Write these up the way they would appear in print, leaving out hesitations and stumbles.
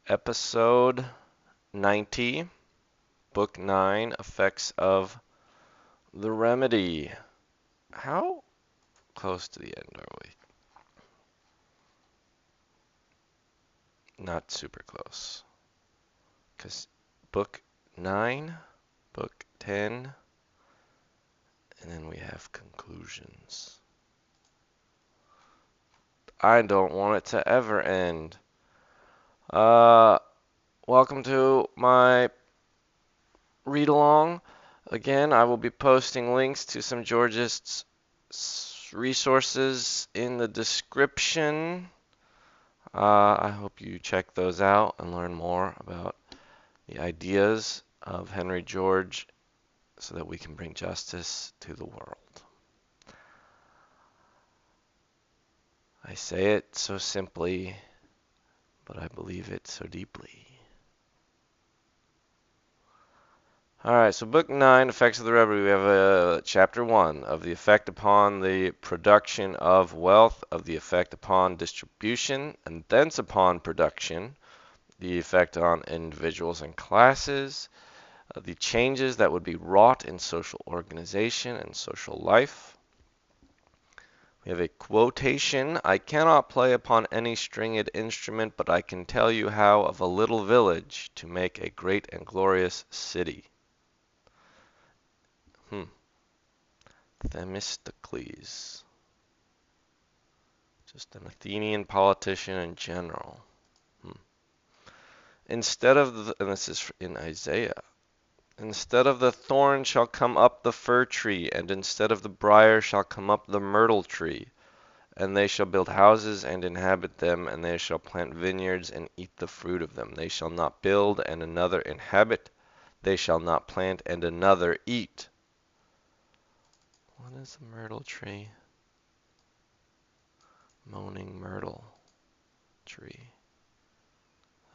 Episode 90, Book 9, Effects of the Remedy. How close to the end are we? Not super close. Because Book 9, Book 10, and then we have conclusions. I don't want it to ever end. Welcome to my read along. Again, I will be posting links to some Georgists resources in the description. I hope you check those out and learn more about the ideas of Henry George so that we can bring justice to the world. I say it so simply, but I believe it so deeply. Alright, so Book 9, Effects of the Remedy. We have Chapter 1 of the effect upon the production of wealth, of the effect upon distribution, and thence upon production, the effect on individuals and classes, the changes that would be wrought in social organization and social life. We have a quotation. I cannot play upon any stringed instrument, but I can tell you how of a little village to make a great and glorious city. Themistocles. Just an Athenian politician in general. Instead of the, and this is in Isaiah, instead of the thorn shall come up the fir tree, and instead of the briar shall come up the myrtle tree. And they shall build houses and inhabit them, and they shall plant vineyards and eat the fruit of them. They shall not build and another inhabit. They shall not plant and another eat. What is the myrtle tree? Moaning myrtle tree.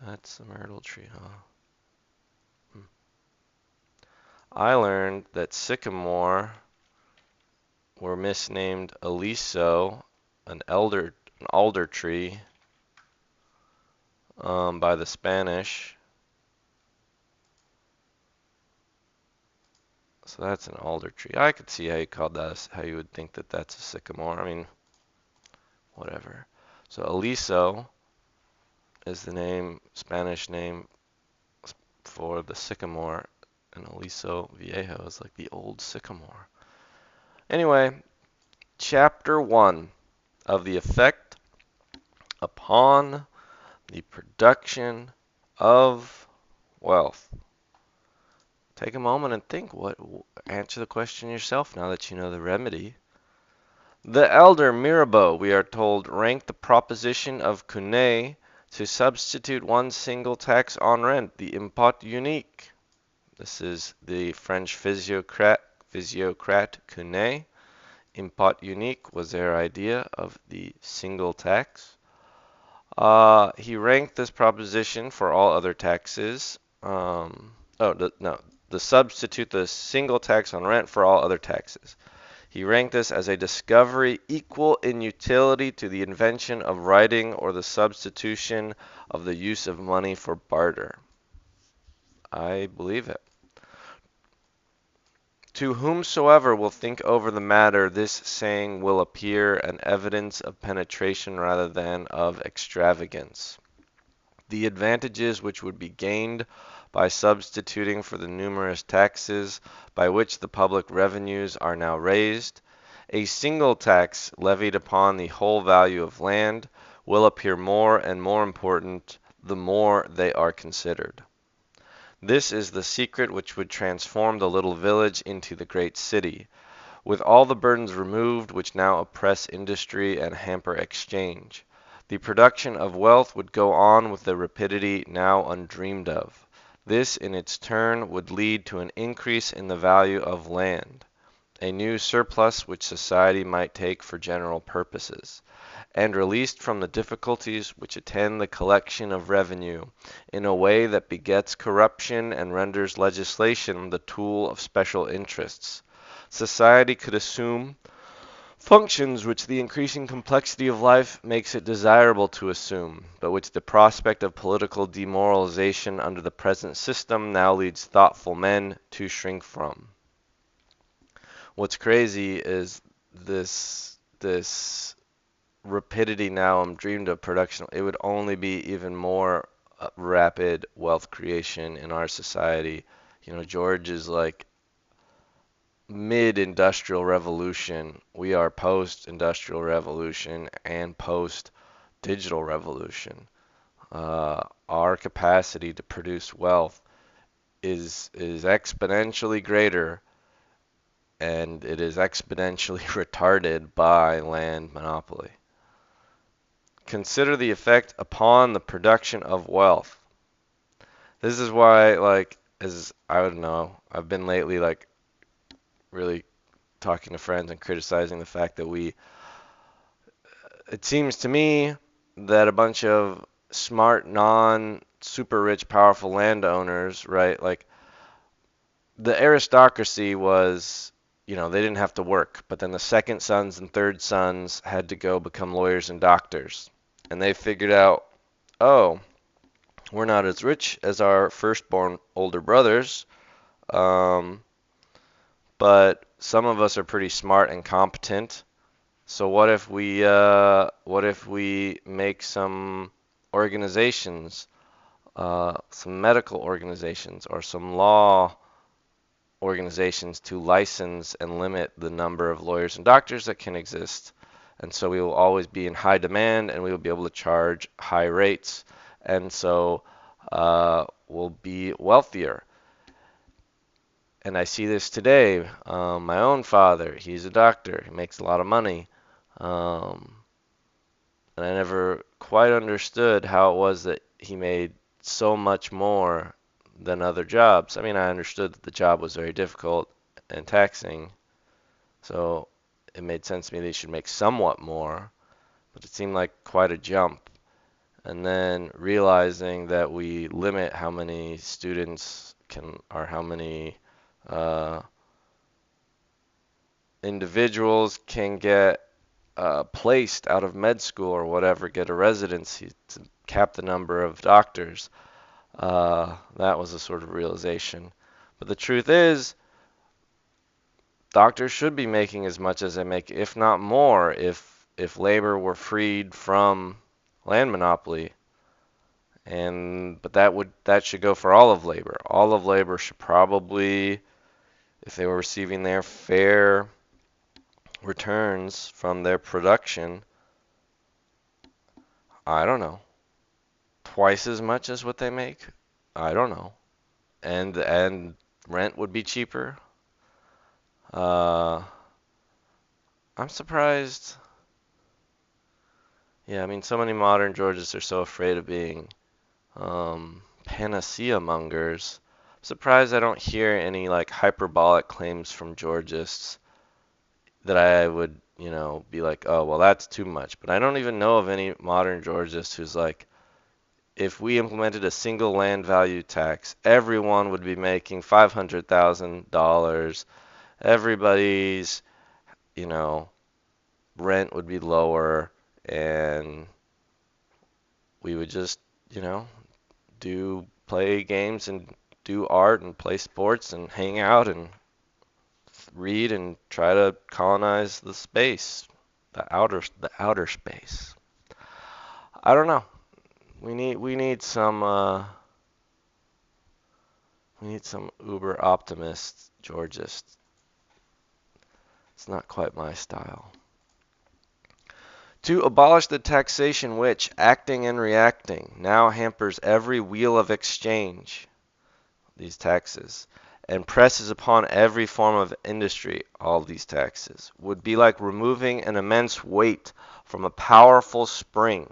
That's the myrtle tree, huh? I learned that sycamore were misnamed aliso, an alder tree, by the Spanish. So that's an alder tree. I could see how you called that, how you would think that that's a sycamore. I mean, whatever. So aliso is the name, Spanish name for the sycamore, and aliso viejo is like the old sycamore. Anyway, chapter 1 of the effect upon the production of wealth. Take a moment and think. Answer the question yourself now that you know the remedy. The elder Mirabeau, we are told, ranked the proposition of Cunet to substitute one single tax on rent, the impôt unique. This is the French physiocrat Cunet. Impôt unique was their idea of the single tax. He ranked this proposition for all other taxes. The substitute the single tax on rent for all other taxes. He ranked this as a discovery equal in utility to the invention of writing or the substitution of the use of money for barter. I believe it. To whomsoever will think over the matter, this saying will appear an evidence of penetration rather than of extravagance. The advantages which would be gained by substituting for the numerous taxes by which the public revenues are now raised, a single tax levied upon the whole value of land, will appear more and more important the more they are considered. This is the secret which would transform the little village into the great city, with all the burdens removed which now oppress industry and hamper exchange. The production of wealth would go on with the rapidity now undreamed of. This, in its turn, would lead to an increase in the value of land, a new surplus which society might take for general purposes, and released from the difficulties which attend the collection of revenue, in a way that begets corruption and renders legislation the tool of special interests. Society could assume Functions which the increasing complexity of life makes it desirable to assume, but which the prospect of political demoralization under the present system now leads thoughtful men to shrink from. What's crazy is this rapidity now I'm dreamed of production. It would only be even more rapid wealth creation in our society. You know, George is like mid-industrial revolution. We are post-industrial revolution and post-digital revolution. Our capacity to produce wealth is exponentially greater, and it is exponentially retarded by land monopoly. Consider the effect upon the production of wealth. This is why, like, as I don't know, I've been lately like really talking to friends and criticizing the fact that it seems to me that a bunch of smart, non-super rich, powerful landowners, right? Like the aristocracy was, you know, they didn't have to work, but then the second sons and third sons had to go become lawyers and doctors. And they figured out, oh, we're not as rich as our firstborn older brothers, um, but some of us are pretty smart and competent. So what if we make some organizations, some medical organizations or some law organizations to license and limit the number of lawyers and doctors that can exist. And so we will always be in high demand and we will be able to charge high rates. And so we'll be wealthier. And I see this today. My own father, he's a doctor, he makes a lot of money. Um, and I never quite understood how it was that he made so much more than other jobs. I mean, I understood that the job was very difficult and taxing, so it made sense to me that he should make somewhat more, but it seemed like quite a jump. And then realizing that we limit how many students can, or how many uh, individuals can get placed out of med school or whatever, get a residency to cap the number of doctors. That was a sort of realization. But the truth is, doctors should be making as much as they make, if not more, if labor were freed from land monopoly. And but that should go for all of labor. All of labor should probably, if they were receiving their fair returns from their production, I don't know, twice as much as what they make. I don't know. And rent would be cheaper. Uh, I'm surprised. Yeah, I mean, so many modern Georgists are so afraid of being panacea mongers. I'm surprised I don't hear any like hyperbolic claims from Georgists that I would, you know, be like, oh, well, that's too much. But I don't even know of any modern Georgist who's like, if we implemented a single land value tax, everyone would be making $500,000. Everybody's, you know, rent would be lower, and we would just, you know, play games and do art and play sports and hang out and read and try to colonize the space, the outer space. I don't know. We need some uber optimist Georgists. It's not quite my style. To abolish the taxation which, acting and reacting, now hampers every wheel of exchange, these taxes, and presses upon every form of industry, all these taxes, would be like removing an immense weight from a powerful spring.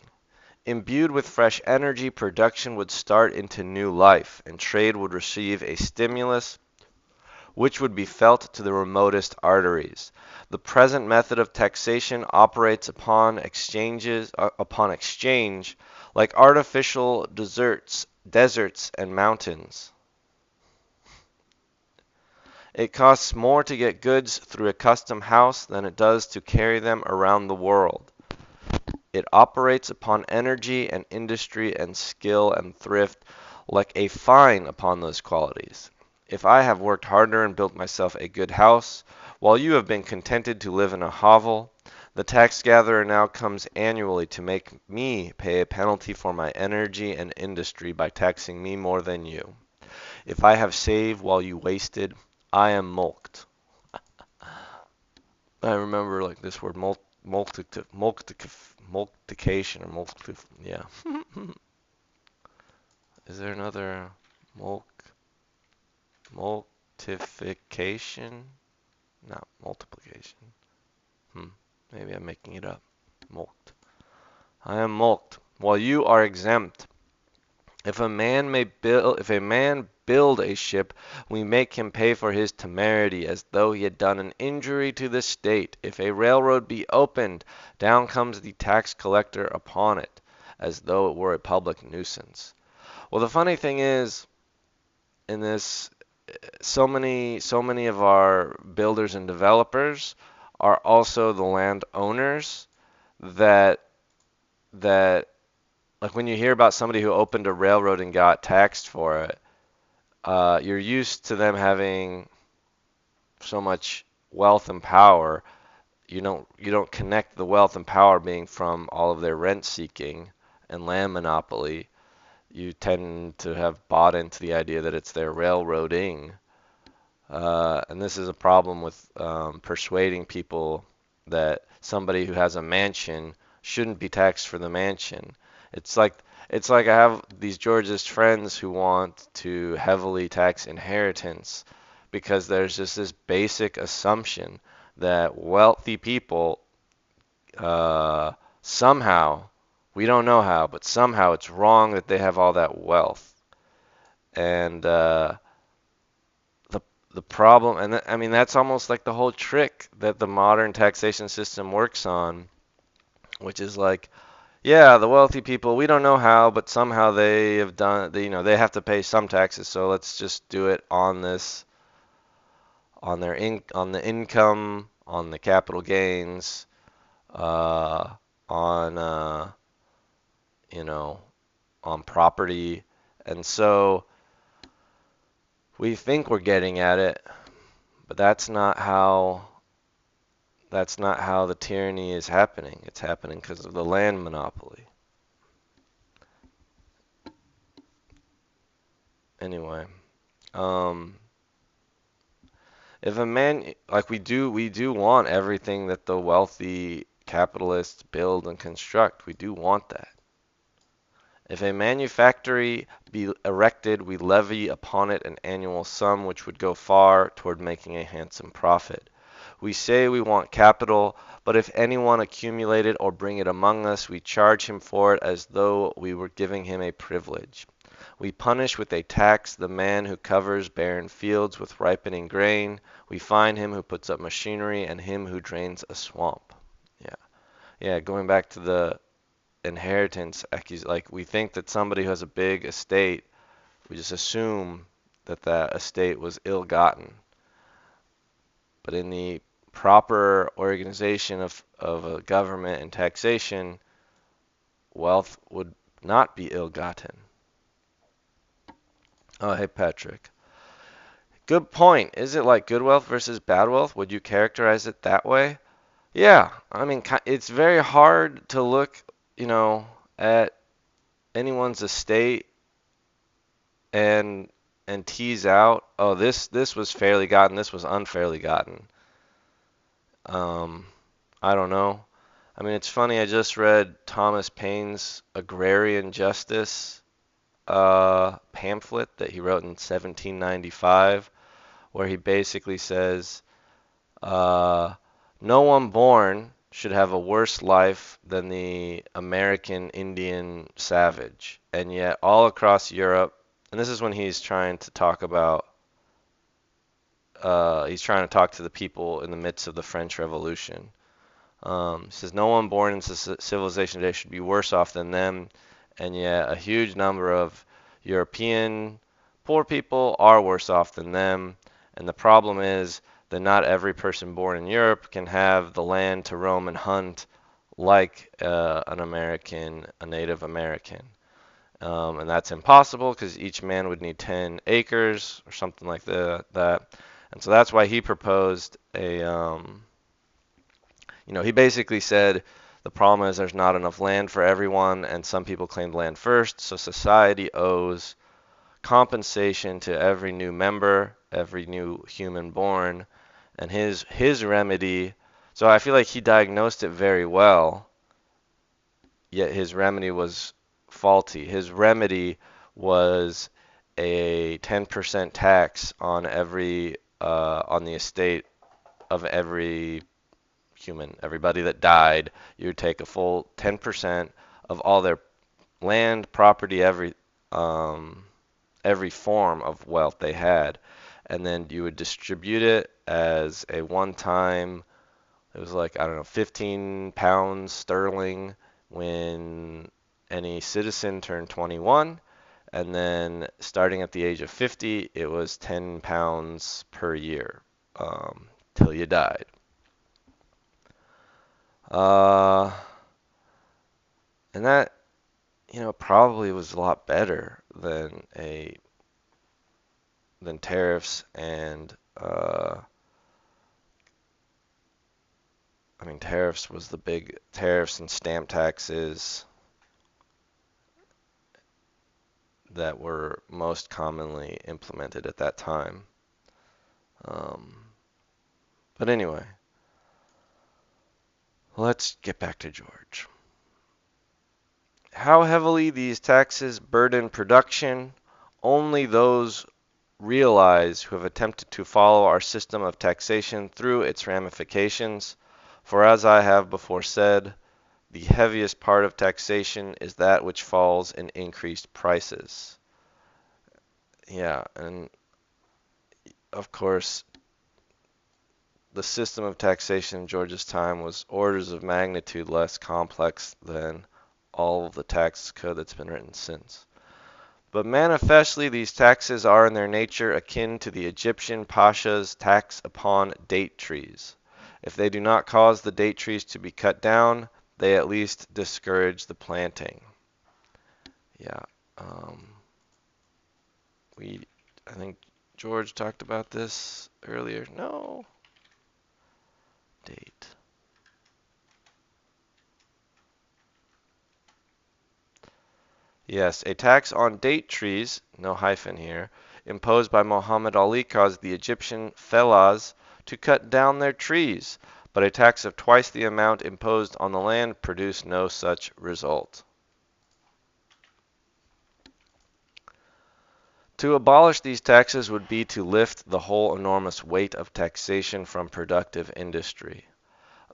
Imbued with fresh energy, production would start into new life, and trade would receive a stimulus which would be felt to the remotest arteries. The present method of taxation operates upon exchange like artificial deserts and mountains. It costs more to get goods through a custom house than it does to carry them around the world. It operates upon energy and industry and skill and thrift like a fine upon those qualities. If I have worked harder and built myself a good house, while you have been contented to live in a hovel, the tax gatherer now comes annually to make me pay a penalty for my energy and industry by taxing me more than you. If I have saved while you wasted, I am mulcted. I remember like this word multiplication or yeah. Is there another mulc multiplication? Not multiplication. Maybe I'm making it up. Mulct. I am mulct, while you are exempt. If a man build a ship, we make him pay for his temerity as though he had done an injury to the state. If a railroad be opened, down comes the tax collector upon it, as though it were a public nuisance. Well, the funny thing is, in this, so many of our builders and developers are also the landowners that that like when you hear about somebody who opened a railroad and got taxed for it, you're used to them having so much wealth and power. You don't connect the wealth and power being from all of their rent seeking and land monopoly. You tend to have bought into the idea that it's their railroading. And this is a problem with persuading people that somebody who has a mansion shouldn't be taxed for the mansion. It's like I have these Georgist friends who want to heavily tax inheritance because there's just this basic assumption that wealthy people somehow, we don't know how, but somehow it's wrong that they have all that wealth. And the problem, and I mean that's almost like the whole trick that the modern taxation system works on, which is like, yeah, the wealthy people, we don't know how, but somehow they have done, they have to pay some taxes, so let's just do it on this, on the income, on the capital gains, on you know, on property, and so we think we're getting at it, but that's not how the tyranny is happening. It's happening because of the land monopoly. Anyway, um, if a man like we do want everything that the wealthy capitalists build and construct. We do want that. If a manufactory be erected, we levy upon it an annual sum which would go far toward making a handsome profit. We say we want capital, but if anyone accumulate it or bring it among us, we charge him for it as though we were giving him a privilege. We punish with a tax the man who covers barren fields with ripening grain. We fine him who puts up machinery and him who drains a swamp. Yeah. Yeah, going back to the inheritance, like we think that somebody who has a big estate, we just assume that that estate was ill-gotten. But in the proper organization of a government and taxation, wealth would not be ill-gotten. Oh, hey, Patrick. Good point. Is it like good wealth versus bad wealth? Would you characterize it that way? Yeah, I mean, it's very hard to look, at anyone's estate and tease out, oh, this was fairly gotten, this was unfairly gotten. Um, I don't know. I mean, it's funny. I just read Thomas Paine's Agrarian Justice pamphlet that he wrote in 1795, where he basically says, uh, no one born should have a worse life than the American Indian savage. And yet, all across Europe, and this is when he's trying to talk about, he's trying to talk to the people in the midst of the French Revolution. He says, no one born into civilization today should be worse off than them, and yet a huge number of European poor people are worse off than them, And the problem is that not every person born in Europe can have the land to roam and hunt like an American, a Native American. And that's impossible because each man would need 10 acres or something like that. And so that's why he proposed he basically said the problem is there's not enough land for everyone, and some people claimed land first, so society owes compensation to every new member, every new human born, and his remedy. So I feel like he diagnosed it very well, yet his remedy was faulty. His remedy was a 10% tax on on the estate of every human, everybody that died. You would take a full 10% of all their land, property, every form of wealth they had, and then you would distribute it as a one-time. It was like, I don't know, 15 pounds sterling when any citizen turned 21, and then starting at the age of 50, it was 10 pounds per year till you died. Uh, and that, probably was a lot better than tariffs and I mean, tariffs was the big tariffs and stamp taxes that were most commonly implemented at that time. Um, but anyway, let's get back to George. How heavily these taxes burden production, only those realize who have attempted to follow our system of taxation through its ramifications. For as I have before said, the heaviest part of taxation is that which falls in increased prices. Yeah, and of course, the system of taxation in George's time was orders of magnitude less complex than all of the tax code that's been written since. But manifestly, these taxes are in their nature akin to the Egyptian pasha's tax upon date trees. If they do not cause the date trees to be cut down, they at least discourage the planting. Yeah. Um, I think George talked about this earlier. No. Date. Yes, a tax on date trees, no hyphen here, imposed by Muhammad Ali caused the Egyptian fellahs to cut down their trees, but a tax of twice the amount imposed on the land produced no such result. To abolish these taxes would be to lift the whole enormous weight of taxation from productive industry.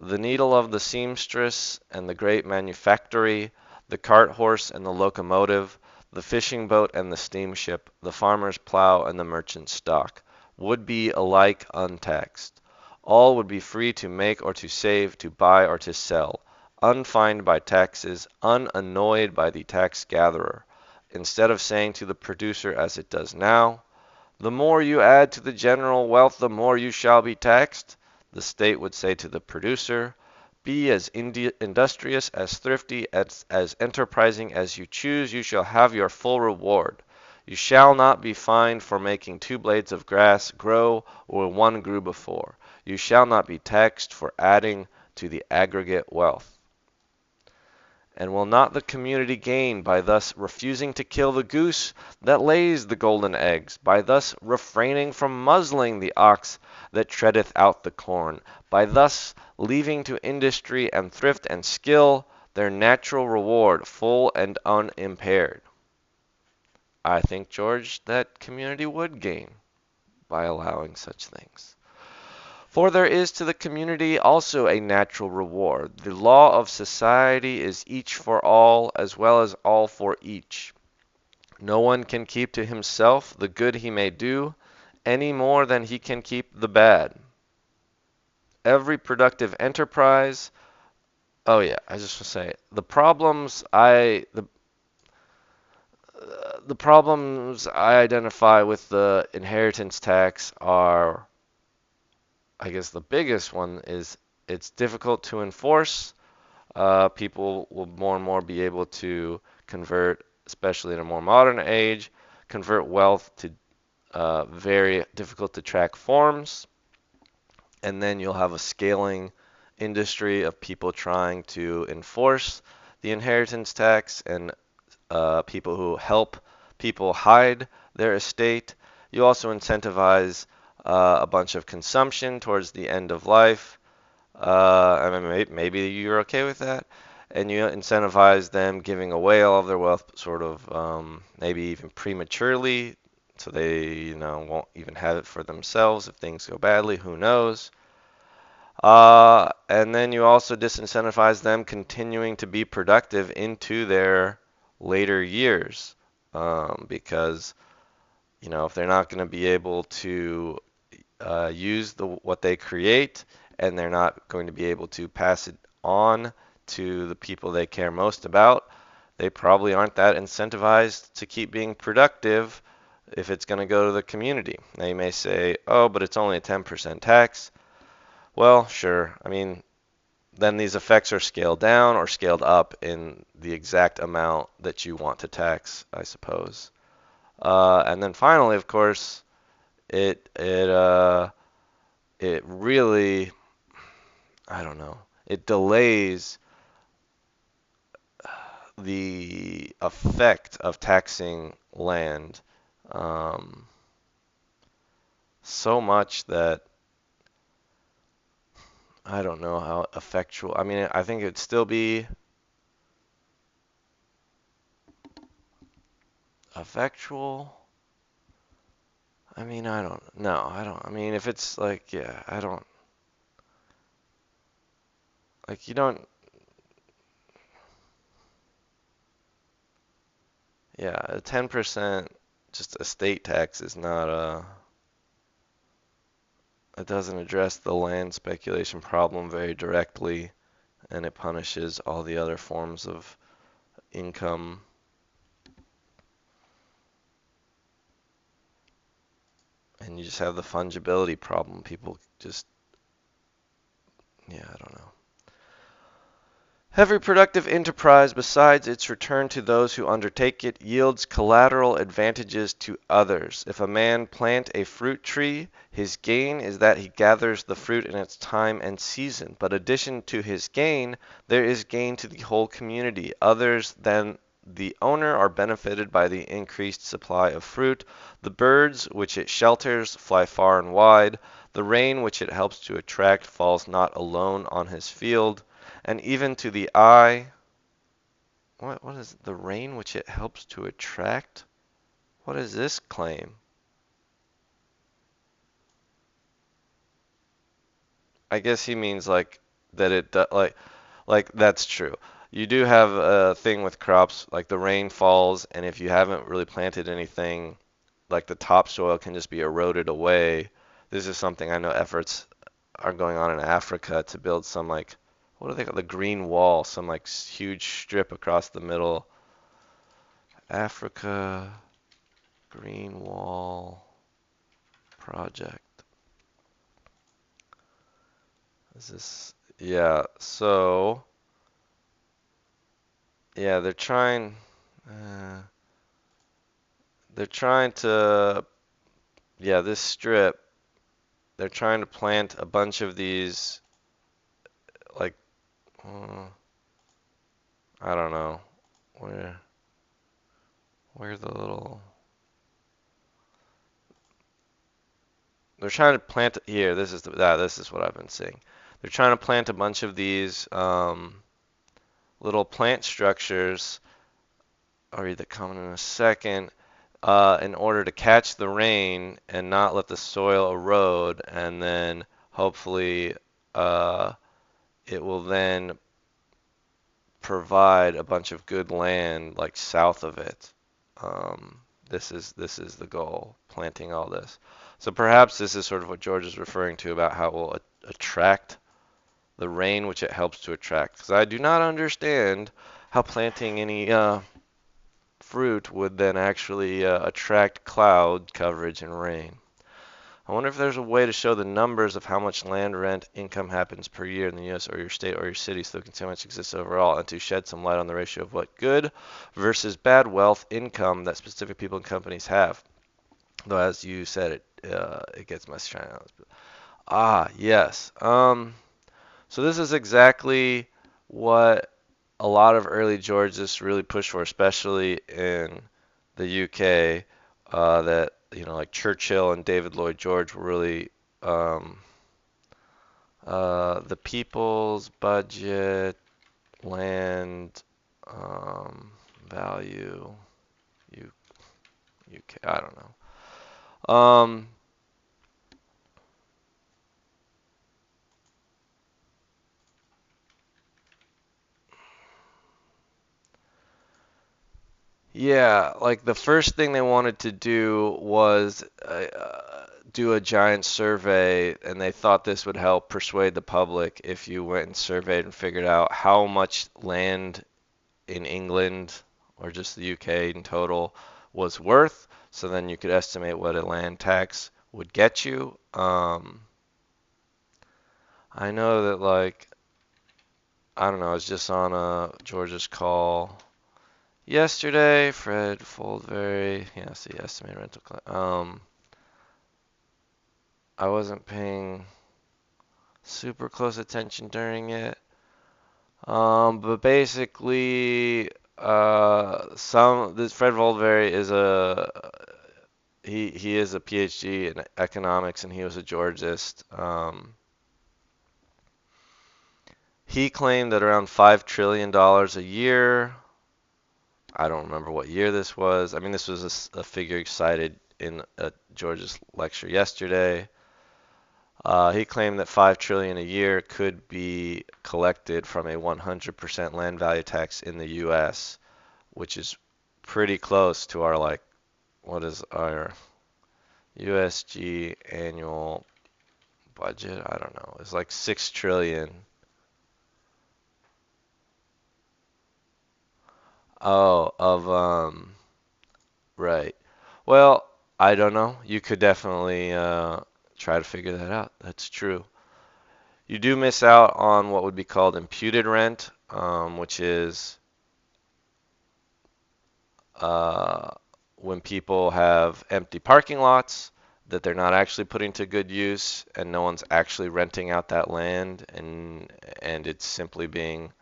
The needle of the seamstress and the great manufactory, the cart horse and the locomotive, the fishing boat and the steamship, the farmer's plow and the merchant's stock, would be alike untaxed. All would be free to make or to save, to buy or to sell, unfined by taxes, unannoyed by the tax gatherer. Instead of saying to the producer as it does now, the more you add to the general wealth, the more you shall be taxed, the state would say to the producer, be as industrious, as thrifty, as enterprising as you choose, you shall have your full reward. You shall not be fined for making 2 blades of grass grow where 1 grew before. You shall not be taxed for adding to the aggregate wealth. And will not the community gain by thus refusing to kill the goose that lays the golden eggs, by thus refraining from muzzling the ox that treadeth out the corn, by thus leaving to industry and thrift and skill their natural reward full and unimpaired? I think, George, that community would gain by allowing such things. For there is to the community also a natural reward. The law of society is each for all, as well as all for each. No one can keep to himself the good he may do, any more than he can keep the bad. Every productive enterprise. Oh yeah, I just want to say the the problems I identify with the inheritance tax are, I guess the biggest one is it's difficult to enforce. People will more and more be able to convert, especially in a more modern age, convert wealth to very difficult to track forms. And then you'll have a scaling industry of people trying to enforce the inheritance tax and people who help people hide their estate. You also incentivize a bunch of consumption towards the end of life. I mean, maybe you're okay with that. And you incentivize them giving away all of their wealth, sort of maybe even prematurely, so they, won't even have it for themselves if things go badly. Who knows? And then you also disincentivize them continuing to be productive into their later years, because if they're not going to be able to use what they create, and they're not going to be able to pass it on to the people they care most about, they probably aren't that incentivized to keep being productive if it's going to go to the community. Now you may say, oh, but it's only a 10% tax. Well, sure. I mean, then these effects are scaled down or scaled up in the exact amount that you want to tax, I suppose. And then finally, of course, it really, I don't know, it delays the effect of taxing land so much that I don't know how effectual. I mean, I think it'd still be effectual. I mean, I don't. No, I don't. I mean, if it's like, yeah, I don't. Like, you don't. Yeah, a 10% just estate tax is not it doesn't address the land speculation problem very directly, and it punishes all the other forms of income. And you just have the fungibility problem. People just, yeah, I don't know. Every productive enterprise, besides its return to those who undertake it, yields collateral advantages to others. If a man plant a fruit tree, his gain is that he gathers the fruit in its time and season. But addition to his gain, there is gain to the whole community. Others than the owner are benefited by the increased supply of fruit. The birds which it shelters fly far and wide. The rain which it helps to attract falls not alone on his field. And even to the eye, what is the rain which it helps to attract? What is this claim? I guess he means like that like that's true. You do have a thing with crops, like the rain falls, and if you haven't really planted anything, like the topsoil can just be eroded away. This is something I know efforts are going on in Africa to build some like what do they call the green wall, some like huge strip across the middle. Africa Green Wall Project. Is this? Yeah. So yeah, Uh, they're trying to. Yeah, this strip. They're trying to plant a bunch of these. Like, uh, I don't know where. Where the little. They're trying to plant here. This is what I've been seeing. They're trying to plant a bunch of these little plant structures. I'll read the comment in a second. In order to catch the rain and not let the soil erode, and then hopefully uh, it will then provide a bunch of good land like south of it. This is the goal, planting all this. So perhaps this is sort of what George is referring to about how it will attract the rain, which it helps to attract. Because I do not understand how planting any fruit would then actually attract cloud coverage and rain. I wonder if there's a way to show the numbers of how much land rent income happens per year in the U.S. or your state or your city so we can see how much exists overall and to shed some light on the ratio of what good versus bad wealth income that specific people and companies have. Though, as you said, it gets messy. Ah, yes. So this is exactly what a lot of early Georgists really pushed for, especially in the UK. That like Churchill and David Lloyd George were really um, the people's budget, land value, U, UK. I don't know. Yeah, like the first thing they wanted to do was do a giant survey, and they thought this would help persuade the public if you went and surveyed and figured out how much land in England or just the UK in total was worth. So then you could estimate what a land tax would get you. I know that like I don't know, I was just on a Georgia's call yesterday. Fred Foldberry, yeah, see, estimated rental. I wasn't paying super close attention during it. But basically, this Fred Foldberry is he is a PhD in economics and he was a Georgist. He claimed that around $5 trillion a year. I don't remember what year this was. I mean, this was a figure cited in a Georgist lecture yesterday. He claimed that $5 trillion a year could be collected from a 100% land value tax in the U.S., which is pretty close to our what is our USG annual budget? I don't know. It's like 6 trillion. Oh, of right. Well, I don't know. You could definitely try to figure that out. That's true. You do miss out on what would be called imputed rent, which is uh, when people have empty parking lots that they're not actually putting to good use and no one's actually renting out that land and it's simply being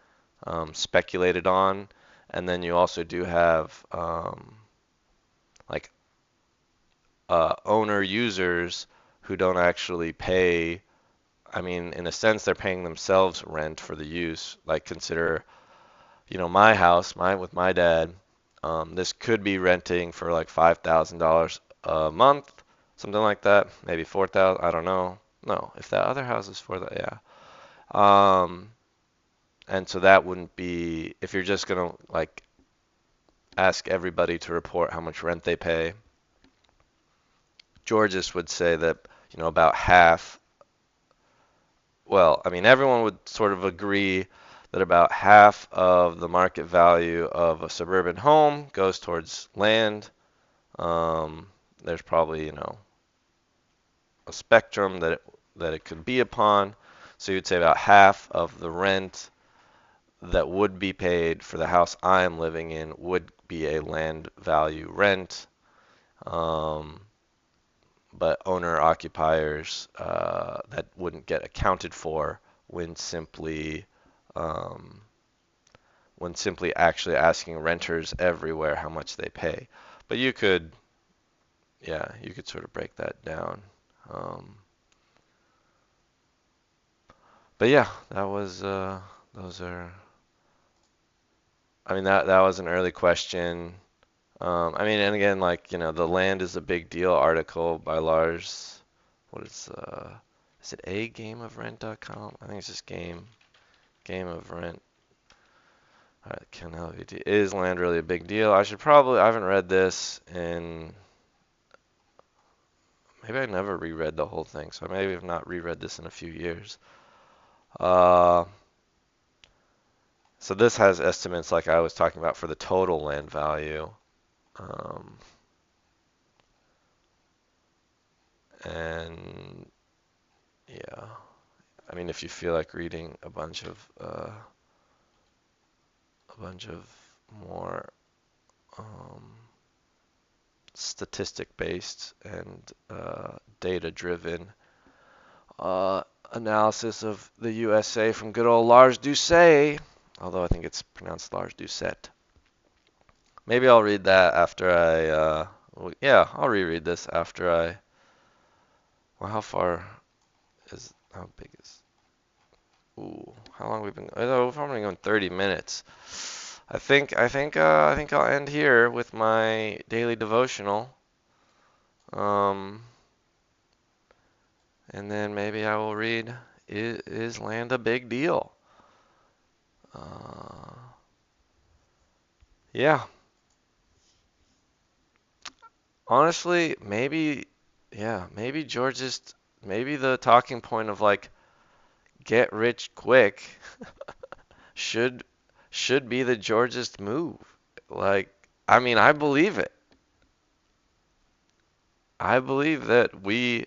speculated on. And then you also do have like owner users who don't actually pay. I mean, in a sense, they're paying themselves rent for the use. Like consider, my house, mine with my dad. This could be renting for like $5,000 a month, something like that. Maybe 4,000. I don't know. No, if that other house is for that, yeah. Um, and so that wouldn't be if you're just gonna like ask everybody to report how much rent they pay. Georgist would say that about half. Well, I mean everyone would sort of agree that about half of the market value of a suburban home goes towards land. There's probably, a spectrum that it could be upon. So you'd say about half of the rent that would be paid for the house I'm living in would be a land value rent. Um, but owner occupiers that wouldn't get accounted for when simply um, when simply actually asking renters everywhere how much they pay. But you could sort of break that down. Um, but yeah, those are. I mean that was an early question. I mean, and again, like the land is a big deal article by Lars. What is it a gameofrent.com? I think it's just game of rent. All right, Ken LVD. Is land really a big deal? I haven't read this and maybe I never reread the whole thing, so I maybe have not reread this in a few years. Uh, so this has estimates like I was talking about for the total land value. Um, and yeah, I mean, if you feel like reading a bunch of more um, statistic-based and data-driven uh, analysis of the USA from good old Lars Doucet, although I think it's pronounced Lars Doucet. Maybe I'll read that after yeah, I'll reread this after well, how big is, ooh, how long we've been, oh, we've only going 30 minutes. I think I'll end here with my daily devotional. Um, and then maybe I will read Is Land a Big Deal? Uh, yeah, honestly, maybe Georgist, maybe the talking point of like get rich quick should should be the Georgist move. Like, I mean, I believe it. I believe that we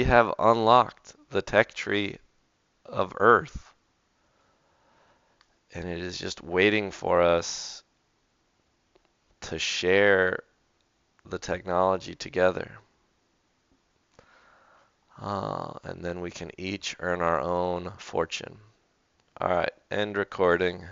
have unlocked the tech tree of Earth, and it is just waiting for us to share the technology together. And then we can each earn our own fortune. All right, end recording.